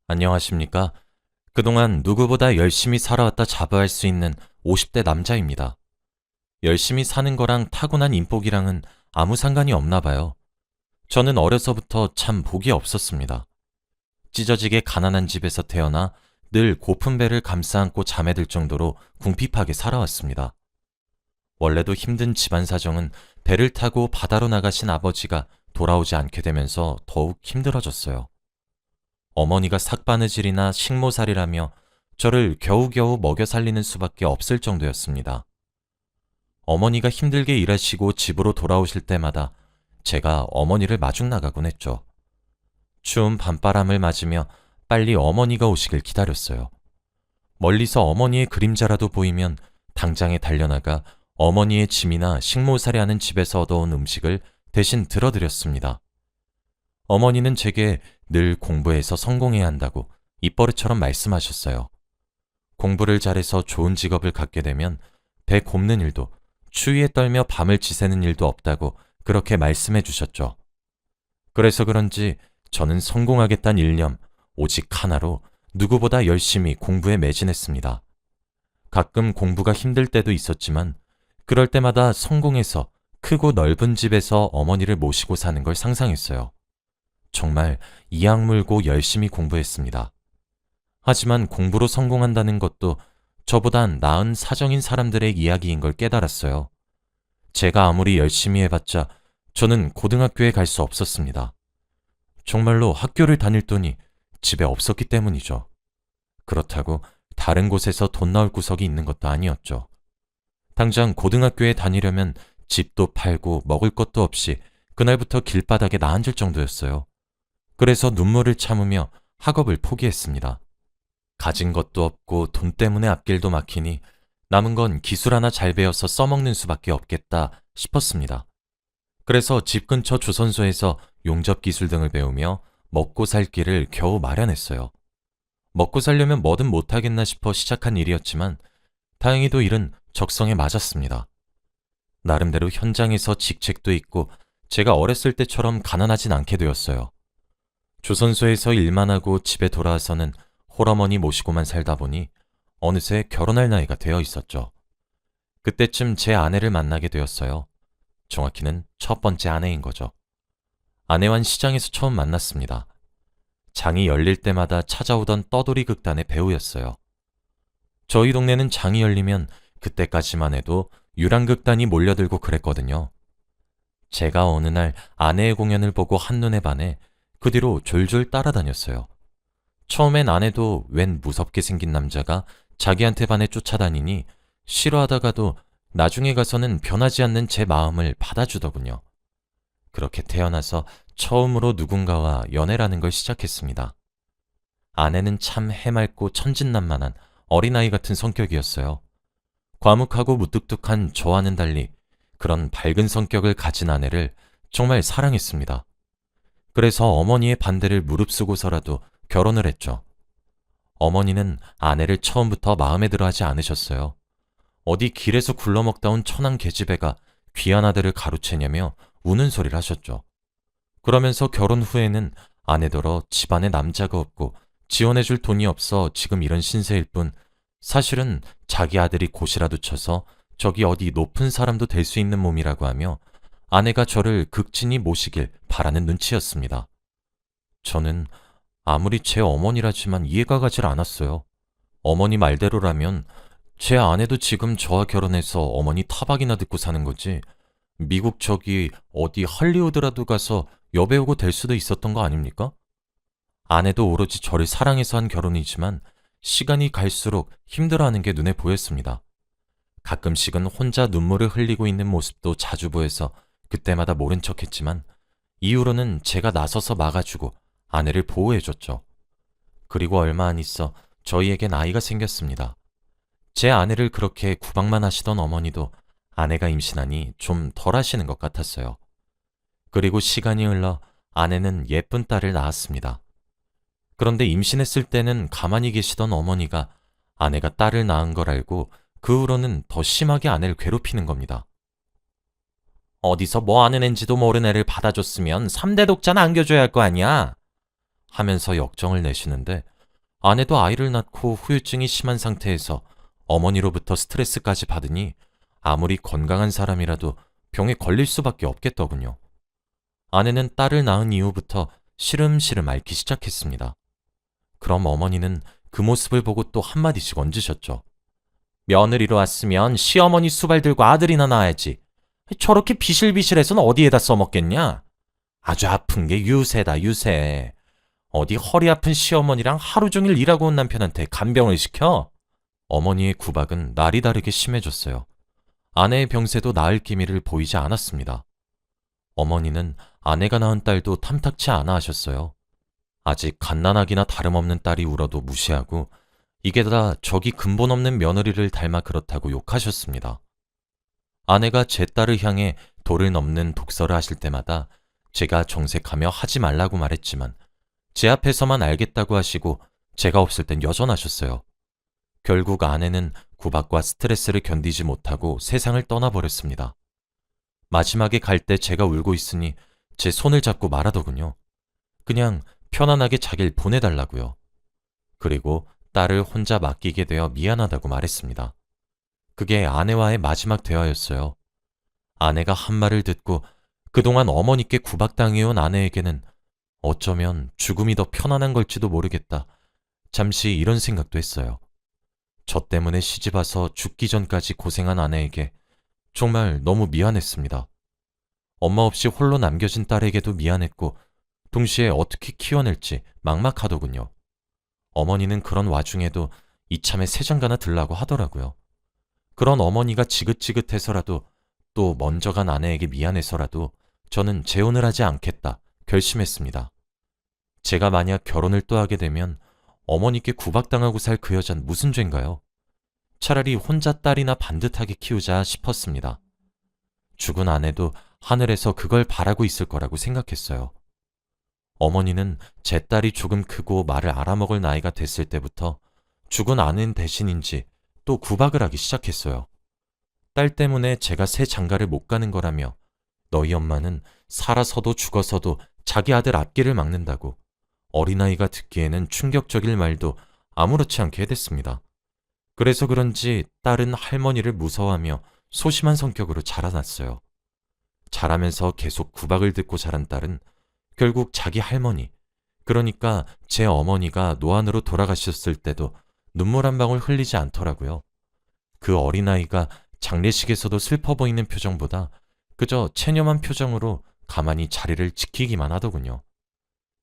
안녕하십니까? 그동안 누구보다 열심히 살아왔다 자부할 수 있는 50대 남자입니다. 열심히 사는 거랑 타고난 인복이랑은 아무 상관이 없나 봐요. 저는 어려서부터 참 복이 없었습니다. 찢어지게 가난한 집에서 태어나 늘 고픈 배를 감싸 안고 잠에 들 정도로 궁핍하게 살아왔습니다. 원래도 힘든 집안 사정은 배를 타고 바다로 나가신 아버지가 돌아오지 않게 되면서 더욱 힘들어졌어요. 어머니가 삭바느질이나 식모살이라며 저를 겨우겨우 먹여 살리는 수밖에 없을 정도였습니다. 어머니가 힘들게 일하시고 집으로 돌아오실 때마다 제가 어머니를 마중 나가곤 했죠. 추운 밤바람을 맞으며 빨리 어머니가 오시길 기다렸어요. 멀리서 어머니의 그림자라도 보이면 당장에 달려나가 어머니의 짐이나 식모살이 하는 집에서 얻어온 음식을 대신 들어드렸습니다. 어머니는 제게 늘 공부해서 성공해야 한다고 입버릇처럼 말씀하셨어요. 공부를 잘해서 좋은 직업을 갖게 되면 배 곱는 일도 추위에 떨며 밤을 지새는 일도 없다고 그렇게 말씀해 주셨죠. 그래서 그런지 저는 성공하겠다는 일념 오직 하나로 누구보다 열심히 공부에 매진했습니다. 가끔 공부가 힘들 때도 있었지만 그럴 때마다 성공해서 크고 넓은 집에서 어머니를 모시고 사는 걸 상상했어요. 정말 이악 물고 열심히 공부했습니다. 하지만 공부로 성공한다는 것도 저보단 나은 사정인 사람들의 이야기인 걸 깨달았어요. 제가 아무리 열심히 해봤자 저는 고등학교에 갈 수 없었습니다. 정말로 학교를 다닐 돈이 집에 없었기 때문이죠. 그렇다고 다른 곳에서 돈 나올 구석이 있는 것도 아니었죠. 당장 고등학교에 다니려면 집도 팔고 먹을 것도 없이 그날부터 길바닥에 나앉을 정도였어요. 그래서 눈물을 참으며 학업을 포기했습니다. 가진 것도 없고 돈 때문에 앞길도 막히니 남은 건 기술 하나 잘 배워서 써먹는 수밖에 없겠다 싶었습니다. 그래서 집 근처 조선소에서 용접 기술 등을 배우며 먹고 살 길을 겨우 마련했어요. 먹고 살려면 뭐든 못하겠나 싶어 시작한 일이었지만 다행히도 일은 적성에 맞았습니다. 나름대로 현장에서 직책도 있고 제가 어렸을 때처럼 가난하진 않게 되었어요. 조선소에서 일만 하고 집에 돌아와서는 홀어머니 모시고만 살다 보니 어느새 결혼할 나이가 되어 있었죠. 그때쯤 제 아내를 만나게 되었어요. 정확히는 첫 번째 아내인 거죠. 아내와는 시장에서 처음 만났습니다. 장이 열릴 때마다 찾아오던 떠돌이 극단의 배우였어요. 저희 동네는 장이 열리면 그때까지만 해도 유랑극단이 몰려들고 그랬거든요. 제가 어느 날 아내의 공연을 보고 한눈에 반해 그 뒤로 졸졸 따라다녔어요. 처음엔 아내도 웬 무섭게 생긴 남자가 자기한테 반해 쫓아다니니 싫어하다가도 나중에 가서는 변하지 않는 제 마음을 받아주더군요. 그렇게 태어나서 처음으로 누군가와 연애라는 걸 시작했습니다. 아내는 참 해맑고 천진난만한 어린아이 같은 성격이었어요. 과묵하고 무뚝뚝한 저와는 달리 그런 밝은 성격을 가진 아내를 정말 사랑했습니다. 그래서 어머니의 반대를 무릅쓰고서라도 결혼을 했죠. 어머니는 아내를 처음부터 마음에 들어 하지 않으셨어요. 어디 길에서 굴러먹다 온 천한 계집애가 귀한 아들을 가로채냐며 우는 소리를 하셨죠. 그러면서 결혼 후에는 아내더러 집안에 남자가 없고 지원해줄 돈이 없어 지금 이런 신세일 뿐 사실은 자기 아들이 곧이라도 쳐서 저기 어디 높은 사람도 될 수 있는 몸이라고 하며 아내가 저를 극진히 모시길 바라는 눈치였습니다. 저는 아무리 제 어머니라지만 이해가 가질 않았어요. 어머니 말대로라면 제 아내도 지금 저와 결혼해서 어머니 타박이나 듣고 사는 거지 미국 저기 어디 할리우드라도 가서 여배우고 될 수도 있었던 거 아닙니까? 아내도 오로지 저를 사랑해서 한 결혼이지만 시간이 갈수록 힘들어하는 게 눈에 보였습니다. 가끔씩은 혼자 눈물을 흘리고 있는 모습도 자주 보여서 그때마다 모른 척했지만 이후로는 제가 나서서 막아주고 아내를 보호해줬죠. 그리고 얼마 안 있어 저희에겐 아이가 생겼습니다. 제 아내를 그렇게 구박만 하시던 어머니도 아내가 임신하니 좀 덜 하시는 것 같았어요. 그리고 시간이 흘러 아내는 예쁜 딸을 낳았습니다. 그런데 임신했을 때는 가만히 계시던 어머니가 아내가 딸을 낳은 걸 알고 그 후로는 더 심하게 아내를 괴롭히는 겁니다. 어디서 뭐 하는 앤지도 모른 애를 받아줬으면 3대 독자나 안겨줘야 할 거 아니야? 하면서 역정을 내시는데 아내도 아이를 낳고 후유증이 심한 상태에서 어머니로부터 스트레스까지 받으니 아무리 건강한 사람이라도 병에 걸릴 수밖에 없겠더군요. 아내는 딸을 낳은 이후부터 시름시름 앓기 시작했습니다. 그럼 어머니는 그 모습을 보고 또 한마디씩 얹으셨죠. 며느리로 왔으면 시어머니 수발 들고 아들이나 낳아야지. 저렇게 비실비실해서는 어디에다 써먹겠냐? 아주 아픈 게 유세다, 유세. 어디 허리 아픈 시어머니랑 하루 종일 일하고 온 남편한테 간병을 시켜? 어머니의 구박은 날이 다르게 심해졌어요. 아내의 병세도 나을 기미를 보이지 않았습니다. 어머니는 아내가 낳은 딸도 탐탁치 않아 하셨어요. 아직 갓난아기나 다름없는 딸이 울어도 무시하고 이게 다 저기 근본 없는 며느리를 닮아 그렇다고 욕하셨습니다. 아내가 제 딸을 향해 도를 넘는 독설을 하실 때마다 제가 정색하며 하지 말라고 말했지만 제 앞에서만 알겠다고 하시고 제가 없을 땐 여전하셨어요. 결국 아내는 구박과 스트레스를 견디지 못하고 세상을 떠나버렸습니다. 마지막에 갈 때 제가 울고 있으니 제 손을 잡고 말하더군요. 그냥 편안하게 자길 보내달라고요. 그리고 딸을 혼자 맡기게 되어 미안하다고 말했습니다. 그게 아내와의 마지막 대화였어요. 아내가 한 말을 듣고 그동안 어머니께 구박당해온 아내에게는 어쩌면 죽음이 더 편안한 걸지도 모르겠다. 잠시 이런 생각도 했어요. 저 때문에 시집와서 죽기 전까지 고생한 아내에게 정말 너무 미안했습니다. 엄마 없이 홀로 남겨진 딸에게도 미안했고 동시에 어떻게 키워낼지 막막하더군요. 어머니는 그런 와중에도 이참에 새장가나 들라고 하더라고요. 그런 어머니가 지긋지긋해서라도 또 먼저 간 아내에게 미안해서라도 저는 재혼을 하지 않겠다 결심했습니다. 제가 만약 결혼을 또 하게 되면 어머니께 구박당하고 살 그 여잔 무슨 죄인가요? 차라리 혼자 딸이나 반듯하게 키우자 싶었습니다. 죽은 아내도 하늘에서 그걸 바라고 있을 거라고 생각했어요. 어머니는 제 딸이 조금 크고 말을 알아먹을 나이가 됐을 때부터 죽은 아내 대신인지 또 구박을 하기 시작했어요. 딸 때문에 제가 새 장가를 못 가는 거라며 너희 엄마는 살아서도 죽어서도 자기 아들 앞길을 막는다고 어린아이가 듣기에는 충격적일 말도 아무렇지 않게 해댔습니다. 그래서 그런지 딸은 할머니를 무서워하며 소심한 성격으로 자라났어요. 자라면서 계속 구박을 듣고 자란 딸은 결국 자기 할머니, 그러니까 제 어머니가 노안으로 돌아가셨을 때도 눈물 한 방울 흘리지 않더라고요. 그 어린아이가 장례식에서도 슬퍼 보이는 표정보다 그저 체념한 표정으로 가만히 자리를 지키기만 하더군요.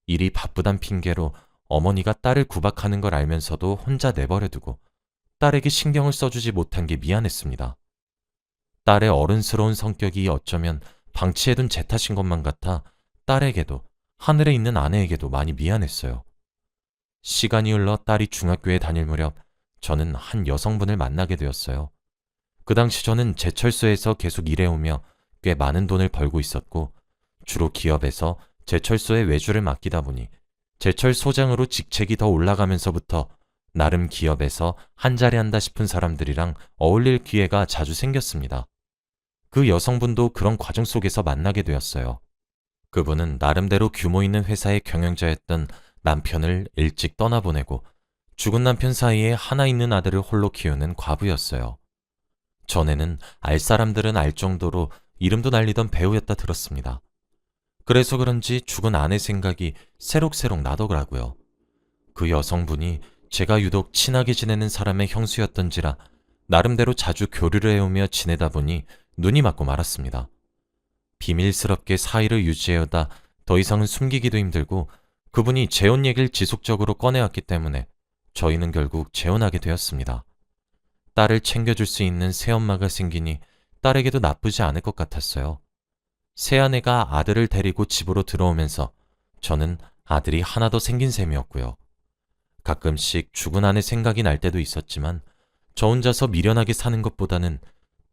일이 바쁘단 핑계로 어머니가 딸을 구박하는 걸 알면서도 혼자 내버려두고 딸에게 신경을 써주지 못한 게 미안했습니다. 딸의 어른스러운 성격이 어쩌면 방치해둔 제 탓인 것만 같아 딸에게도 하늘에 있는 아내에게도 많이 미안했어요. 시간이 흘러 딸이 중학교에 다닐 무렵 저는 한 여성분을 만나게 되었어요. 그 당시 저는 제철소에서 계속 일해오며 꽤 많은 돈을 벌고 있었고 주로 기업에서 제철소의 외주를 맡기다 보니 제철소장으로 직책이 더 올라가면서부터 나름 기업에서 한자리 한다 싶은 사람들이랑 어울릴 기회가 자주 생겼습니다. 그 여성분도 그런 과정 속에서 만나게 되었어요. 그분은 나름대로 규모 있는 회사의 경영자였던 남편을 일찍 떠나보내고 죽은 남편 사이에 하나 있는 아들을 홀로 키우는 과부였어요. 전에는 알 사람들은 알 정도로 이름도 날리던 배우였다 들었습니다. 그래서 그런지 죽은 아내 생각이 새록새록 나더라고요. 그 여성분이 제가 유독 친하게 지내는 사람의 형수였던지라 나름대로 자주 교류를 해오며 지내다 보니 눈이 맞고 말았습니다. 비밀스럽게 사이를 유지해오다 더 이상은 숨기기도 힘들고 그분이 재혼 얘기를 지속적으로 꺼내왔기 때문에 저희는 결국 재혼하게 되었습니다. 딸을 챙겨줄 수 있는 새엄마가 생기니 딸에게도 나쁘지 않을 것 같았어요. 새아내가 아들을 데리고 집으로 들어오면서 저는 아들이 하나 더 생긴 셈이었고요. 가끔씩 죽은 아내 생각이 날 때도 있었지만 저 혼자서 미련하게 사는 것보다는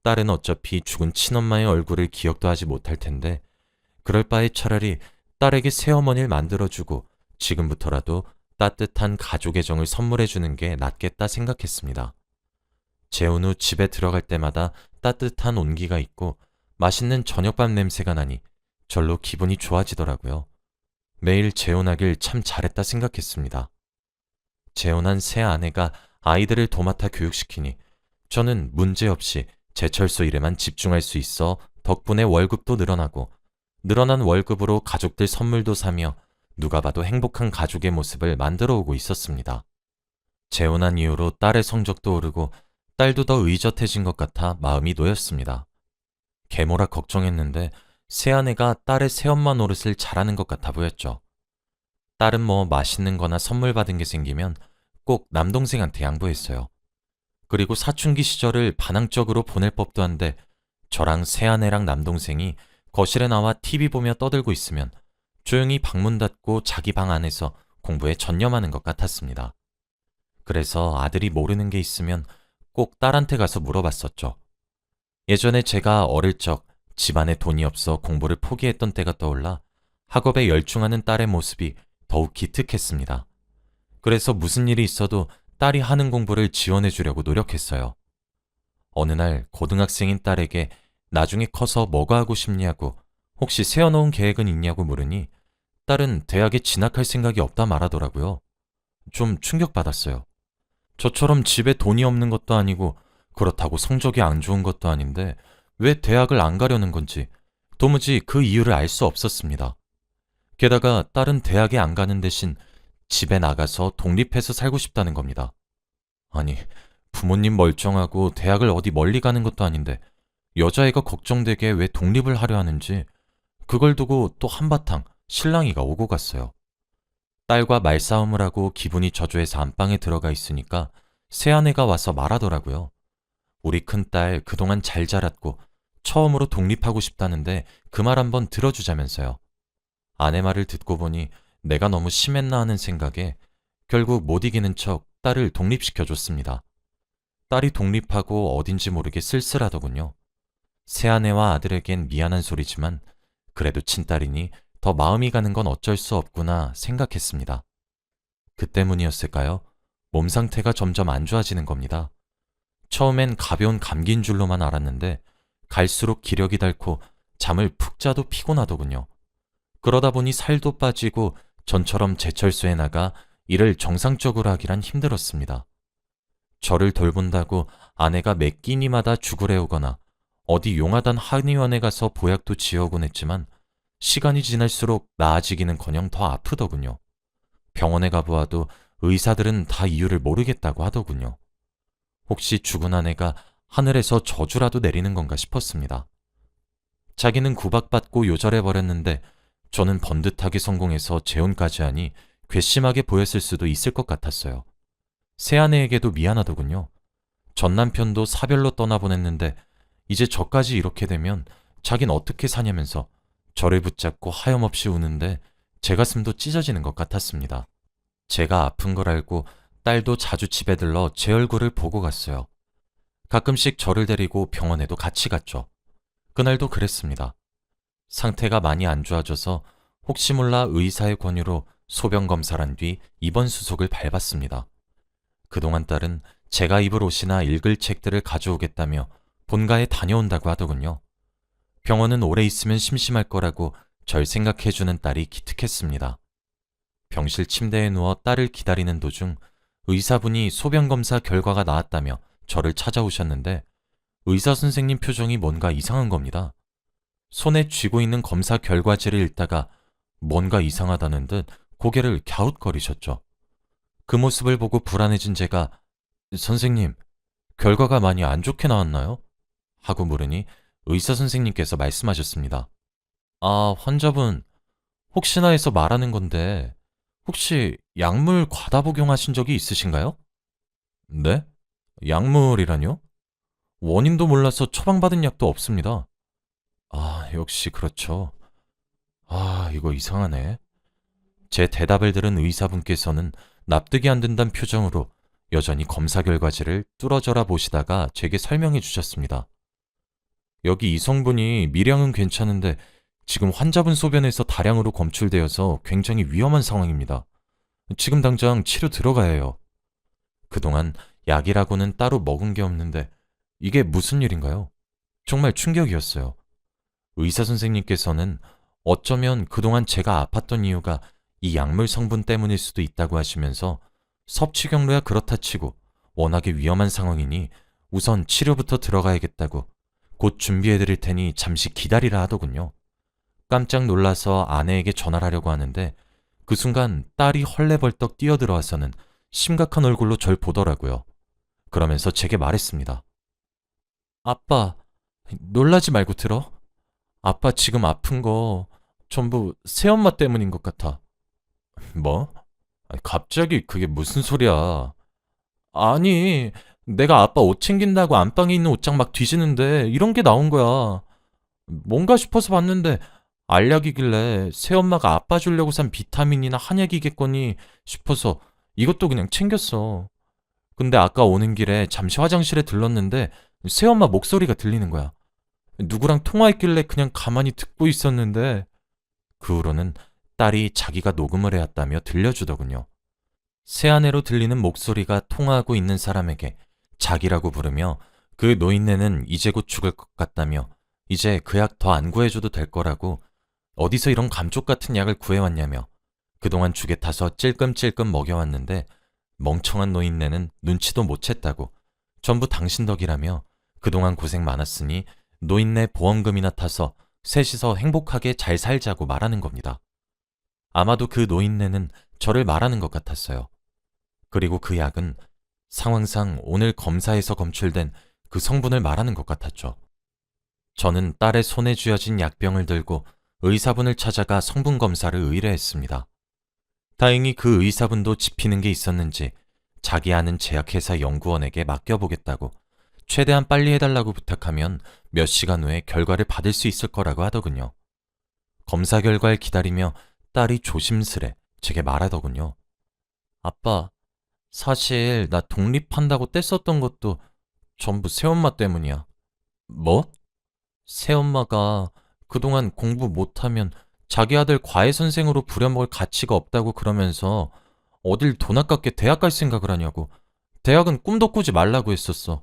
딸은 어차피 죽은 친엄마의 얼굴을 기억도 하지 못할 텐데 그럴 바에 차라리 딸에게 새어머니를 만들어주고 지금부터라도 따뜻한 가족의 정을 선물해주는 게 낫겠다 생각했습니다. 재혼 후 집에 들어갈 때마다 따뜻한 온기가 있고 맛있는 저녁밥 냄새가 나니 절로 기분이 좋아지더라고요. 매일 재혼하길 참 잘했다 생각했습니다. 재혼한 새 아내가 아이들을 도맡아 교육시키니 저는 문제없이 제철소 일에만 집중할 수 있어 덕분에 월급도 늘어나고 늘어난 월급으로 가족들 선물도 사며 누가 봐도 행복한 가족의 모습을 만들어 오고 있었습니다. 재혼한 이후로 딸의 성적도 오르고 딸도 더 의젓해진 것 같아 마음이 놓였습니다. 계모라 걱정했는데 새아내가 딸의 새엄마 노릇을 잘하는 것 같아 보였죠. 딸은 뭐 맛있는 거나 선물 받은 게 생기면 꼭 남동생한테 양보했어요. 그리고 사춘기 시절을 반항적으로 보낼 법도 한데 저랑 새아내랑 남동생이 거실에 나와 TV 보며 떠들고 있으면 조용히 방문 닫고 자기 방 안에서 공부에 전념하는 것 같았습니다. 그래서 아들이 모르는 게 있으면 꼭 딸한테 가서 물어봤었죠. 예전에 제가 어릴 적 집안에 돈이 없어 공부를 포기했던 때가 떠올라 학업에 열중하는 딸의 모습이 더욱 기특했습니다. 그래서 무슨 일이 있어도 딸이 하는 공부를 지원해 주려고 노력했어요. 어느 날 고등학생인 딸에게 나중에 커서 뭐가 하고 싶냐고 혹시 세워놓은 계획은 있냐고 물으니 딸은 대학에 진학할 생각이 없다 말하더라고요. 좀 충격받았어요. 저처럼 집에 돈이 없는 것도 아니고 그렇다고 성적이 안 좋은 것도 아닌데 왜 대학을 안 가려는 건지 도무지 그 이유를 알 수 없었습니다. 게다가 딸은 대학에 안 가는 대신 집에 나가서 독립해서 살고 싶다는 겁니다. 아니, 부모님 멀쩡하고 대학을 어디 멀리 가는 것도 아닌데 여자애가 걱정되게 왜 독립을 하려 하는지 그걸 두고 또 한바탕 실랑이가 오고 갔어요. 딸과 말싸움을 하고 기분이 저조해서 안방에 들어가 있으니까 새아내가 와서 말하더라고요. 우리 큰딸 그동안 잘 자랐고 처음으로 독립하고 싶다는데 그 말 한번 들어주자면서요. 아내 말을 듣고 보니 내가 너무 심했나 하는 생각에 결국 못 이기는 척 딸을 독립시켜줬습니다. 딸이 독립하고 어딘지 모르게 쓸쓸하더군요. 새아내와 아들에겐 미안한 소리지만 그래도 친딸이니 더 마음이 가는 건 어쩔 수 없구나 생각했습니다. 그 때문이었을까요? 몸 상태가 점점 안 좋아지는 겁니다. 처음엔 가벼운 감기인 줄로만 알았는데 갈수록 기력이 닳고 잠을 푹 자도 피곤하더군요. 그러다 보니 살도 빠지고 전처럼 제철소에 나가 일을 정상적으로 하기란 힘들었습니다. 저를 돌본다고 아내가 매 끼니마다 죽을 해오거나 어디 용하단 한의원에 가서 보약도 지어오곤 했지만 시간이 지날수록 나아지기는커녕 더 아프더군요. 병원에 가보아도 의사들은 다 이유를 모르겠다고 하더군요. 혹시 죽은 아내가 하늘에서 저주라도 내리는 건가 싶었습니다. 자기는 구박받고 요절해버렸는데 저는 번듯하게 성공해서 재혼까지 하니 괘씸하게 보였을 수도 있을 것 같았어요. 새아내에게도 미안하더군요. 전 남편도 사별로 떠나보냈는데 이제 저까지 이렇게 되면 자긴 어떻게 사냐면서 저를 붙잡고 하염없이 우는데 제 가슴도 찢어지는 것 같았습니다. 제가 아픈 걸 알고 딸도 자주 집에 들러 제 얼굴을 보고 갔어요. 가끔씩 저를 데리고 병원에도 같이 갔죠. 그날도 그랬습니다. 상태가 많이 안 좋아져서 혹시 몰라 의사의 권유로 소변 검사를 한 뒤 입원 수속을 밟았습니다. 그동안 딸은 제가 입을 옷이나 읽을 책들을 가져오겠다며 본가에 다녀온다고 하더군요. 병원은 오래 있으면 심심할 거라고 절 생각해주는 딸이 기특했습니다. 병실 침대에 누워 딸을 기다리는 도중 의사분이 소변 검사 결과가 나왔다며 저를 찾아오셨는데 의사 선생님 표정이 뭔가 이상한 겁니다. 손에 쥐고 있는 검사 결과지를 읽다가 뭔가 이상하다는 듯 고개를 갸웃거리셨죠. 그 모습을 보고 불안해진 제가 선생님, 결과가 많이 안 좋게 나왔나요? 하고 물으니 의사 선생님께서 말씀하셨습니다. 아, 환자분, 혹시나 해서 말하는 건데 혹시 약물 과다 복용하신 적이 있으신가요? 네? 약물이라뇨? 원인도 몰라서 처방받은 약도 없습니다. 아, 역시 그렇죠. 아, 이거 이상하네. 제 대답을 들은 의사분께서는 납득이 안 된다는 표정으로 여전히 검사 결과지를 뚫어져라 보시다가 제게 설명해 주셨습니다. 여기 이 성분이 미량은 괜찮은데 지금 환자분 소변에서 다량으로 검출되어서 굉장히 위험한 상황입니다. 지금 당장 치료 들어가야 해요. 그동안 약이라고는 따로 먹은 게 없는데 이게 무슨 일인가요? 정말 충격이었어요. 의사 선생님께서는 어쩌면 그동안 제가 아팠던 이유가 이 약물 성분 때문일 수도 있다고 하시면서 섭취 경로야 그렇다 치고 워낙에 위험한 상황이니 우선 치료부터 들어가야겠다고 곧 준비해드릴 테니 잠시 기다리라 하더군요. 깜짝 놀라서 아내에게 전화를 하려고 하는데 그 순간 딸이 헐레벌떡 뛰어들어와서는 심각한 얼굴로 절 보더라고요. 그러면서 제게 말했습니다. 아빠, 놀라지 말고 들어. 아빠 지금 아픈 거 전부 새엄마 때문인 것 같아. 뭐? 아니, 갑자기 그게 무슨 소리야? 아니, 내가 아빠 옷 챙긴다고 안방에 있는 옷장 막 뒤지는데 이런 게 나온 거야. 뭔가 싶어서 봤는데 알약이길래 새엄마가 아빠 주려고 산 비타민이나 한약이겠거니 싶어서 이것도 그냥 챙겼어. 근데 아까 오는 길에 잠시 화장실에 들렀는데 새엄마 목소리가 들리는 거야. 누구랑 통화했길래 그냥 가만히 듣고 있었는데 그 후로는 딸이 자기가 녹음을 해왔다며 들려주더군요. 새아내로 들리는 목소리가 통화하고 있는 사람에게 자기라고 부르며 그 노인네는 이제 곧 죽을 것 같다며 이제 그 약 더 안 구해줘도 될 거라고 어디서 이런 감쪽 같은 약을 구해왔냐며 그동안 죽에 타서 찔끔찔끔 먹여왔는데 멍청한 노인네는 눈치도 못 챘다고 전부 당신 덕이라며 그동안 고생 많았으니 노인네 보험금이나 타서 셋이서 행복하게 잘 살자고 말하는 겁니다. 아마도 그 노인네는 저를 말하는 것 같았어요. 그리고 그 약은 상황상 오늘 검사에서 검출된 그 성분을 말하는 것 같았죠. 저는 딸의 손에 쥐어진 약병을 들고 의사분을 찾아가 성분 검사를 의뢰했습니다. 다행히 그 의사분도 짚히는 게 있었는지 자기 아는 제약회사 연구원에게 맡겨보겠다고 최대한 빨리 해달라고 부탁하면 몇 시간 후에 결과를 받을 수 있을 거라고 하더군요. 검사 결과를 기다리며 딸이 조심스레 제게 말하더군요. 아빠, 사실 나 독립한다고 떼썼던 것도 전부 새엄마 때문이야. 뭐? 새엄마가 그동안 공부 못하면 자기 아들 과외 선생으로 부려먹을 가치가 없다고 그러면서 어딜 돈 아깝게 대학 갈 생각을 하냐고. 대학은 꿈도 꾸지 말라고 했었어.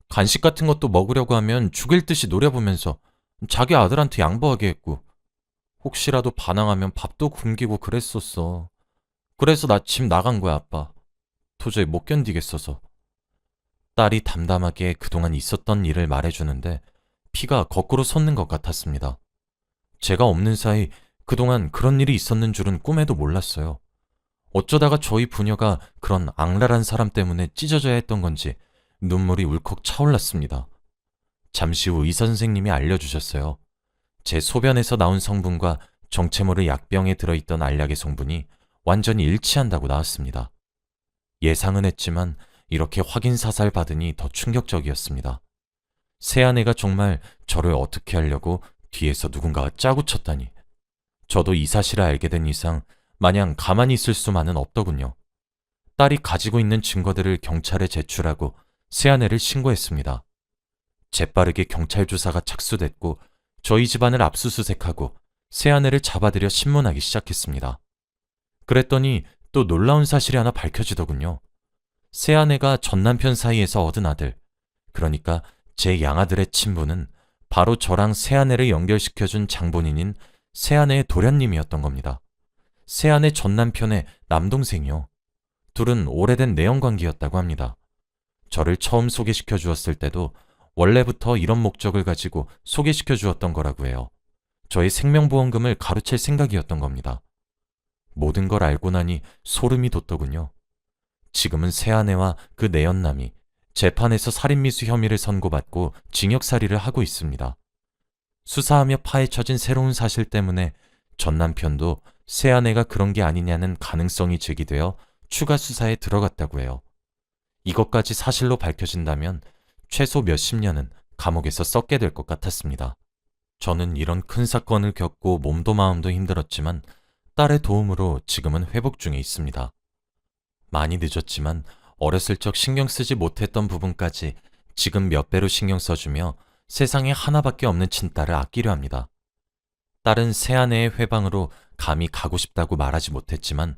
간식 같은 것도 먹으려고 하면 죽일 듯이 노려보면서 자기 아들한테 양보하게 했고 혹시라도 반항하면 밥도 굶기고 그랬었어. 그래서 나 집 나간 거야, 아빠. 도저히 못 견디겠어서. 딸이 담담하게 그동안 있었던 일을 말해주는데 피가 거꾸로 솟는 것 같았습니다. 제가 없는 사이 그동안 그런 일이 있었는 줄은 꿈에도 몰랐어요. 어쩌다가 저희 부녀가 그런 악랄한 사람 때문에 찢어져야 했던 건지 눈물이 울컥 차올랐습니다. 잠시 후 의사 선생님이 알려주셨어요. 제 소변에서 나온 성분과 정체 모를 약병에 들어있던 알약의 성분이 완전히 일치한다고 나왔습니다. 예상은 했지만 이렇게 확인 사살 받으니 더 충격적이었습니다. 새아내가 정말 저를 어떻게 하려고 뒤에서 누군가가 짜고 쳤다니. 저도 이 사실을 알게 된 이상 마냥 가만히 있을 수만은 없더군요. 딸이 가지고 있는 증거들을 경찰에 제출하고 새아내를 신고했습니다. 재빠르게 경찰 조사가 착수됐고 저희 집안을 압수수색하고 새아내를 잡아들여 신문하기 시작했습니다. 그랬더니 또 놀라운 사실이 하나 밝혀지더군요. 새아내가 전 남편 사이에서 얻은 아들, 그러니까 제 양아들의 친부는 바로 저랑 새아내를 연결시켜준 장본인인 새아내의 도련님이었던 겁니다. 새아내 전 남편의 남동생이요. 둘은 오래된 내연관계였다고 합니다. 저를 처음 소개시켜 주었을 때도 원래부터 이런 목적을 가지고 소개시켜 주었던 거라고 해요. 저의 생명보험금을 가로챌 생각이었던 겁니다. 모든 걸 알고 나니 소름이 돋더군요. 지금은 새아내와 그 내연남이 재판에서 살인미수 혐의를 선고받고 징역살이를 하고 있습니다. 수사하며 파헤쳐진 새로운 사실 때문에 전 남편도 새아내가 그런 게 아니냐는 가능성이 제기되어 추가 수사에 들어갔다고 해요. 이것까지 사실로 밝혀진다면 최소 몇십 년은 감옥에서 썩게 될 것 같았습니다. 저는 이런 큰 사건을 겪고 몸도 마음도 힘들었지만 딸의 도움으로 지금은 회복 중에 있습니다. 많이 늦었지만 어렸을 적 신경 쓰지 못했던 부분까지 지금 몇 배로 신경 써주며 세상에 하나밖에 없는 친딸을 아끼려 합니다. 딸은 새아내의 회방으로 감히 가고 싶다고 말하지 못했지만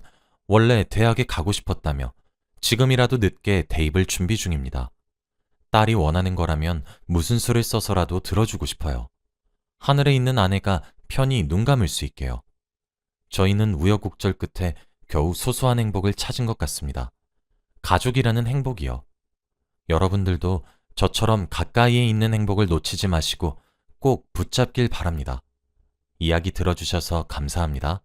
원래 대학에 가고 싶었다며 지금이라도 늦게 대입을 준비 중입니다. 딸이 원하는 거라면 무슨 수를 써서라도 들어주고 싶어요. 하늘에 있는 아내가 편히 눈 감을 수 있게요. 저희는 우여곡절 끝에 겨우 소소한 행복을 찾은 것 같습니다. 가족이라는 행복이요. 여러분들도 저처럼 가까이에 있는 행복을 놓치지 마시고 꼭 붙잡길 바랍니다. 이야기 들어주셔서 감사합니다.